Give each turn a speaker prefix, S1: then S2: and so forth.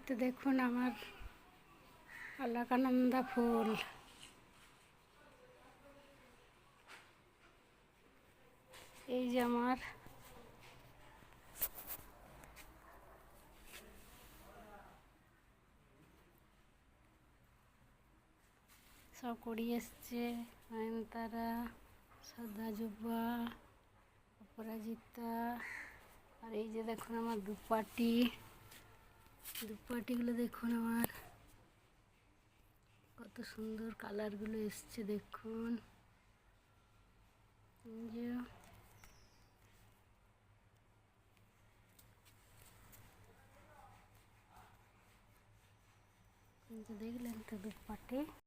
S1: তো দেখুন আমার অলকানন্দা ফুল। এই যে আমার সব করি এসছে, নয়নতারা, শ্রদ্ধা জুব্বা, অপরাজিতা। আর এই যে দেখুন আমার দুপাটিগুলো দেখুন আমার কত সুন্দর কালারগুলো এসছে দেখুন। দেখলেন তো দুপাটি।